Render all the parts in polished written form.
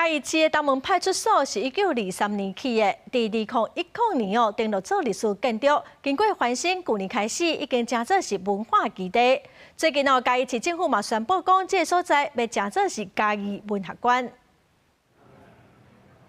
嘉义市的东门派出所是1923年起的，伫2010年登录做历史建筑，经过翻新，去年开始已经正做是文化基地。最近嘉义市政府嘛宣布讲，这个所在要正做是嘉义文学馆。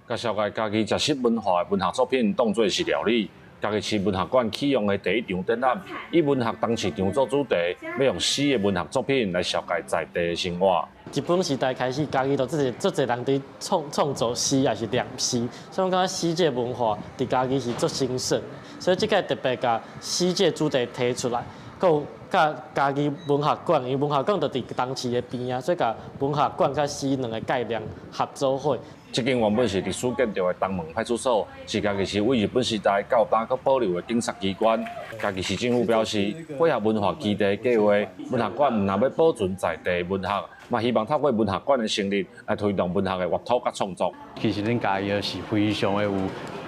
甲小介嘉义食食文化的文学作品当作是料理。嘉义市文学馆启用的第一场展览，以文学当市场做主题，要用诗的文学作品来小介在地的生活。日本时代开始，嘉义都做侪人伫创作诗，也是念诗，所以我感觉诗这文化伫嘉义是足兴盛的。所以这个特别甲诗这主题提出来，佮甲嘉义文学馆，因为文学馆就伫东市的边啊，所以甲文学馆甲诗两个概念合作伙。这间原本是历史建筑的东门派出所，是嘉义市为日本时代较大佮保留的警察机关。嘉义市政府表示，配合文化基地计划，文学馆唔但要保存在地文学，嘛希望透过文学馆的成立来推动文学的阅读甲创作。其实咱嘉义是非常的有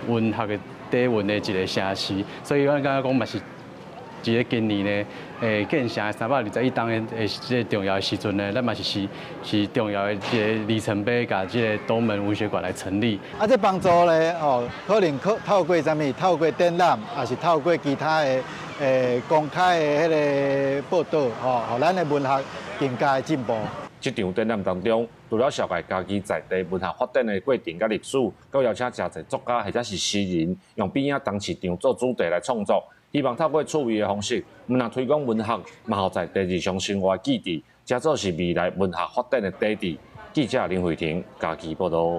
文学的底蕴的一个城市，所以我感觉讲嘛是。一个今年呢，建成321档的这个重要的时阵呢，咱嘛是重要的一个里程碑，甲这个东门文学馆来成立。这帮助呢，可能透过什么？透过展览，也是透过其他的公开的个报道，让咱的文学更加的进步。这场展览当中，除了小介嘉义在地文学发展的过程甲历史，佮邀请真侪作家或者是诗人，用边仔当市场做主题来创作。希望透过趣味的方式，唔但推广文学，嘛好在地日常生活的基地，加做是未来文学发展的底地。记者林慧婷，嘉义报道。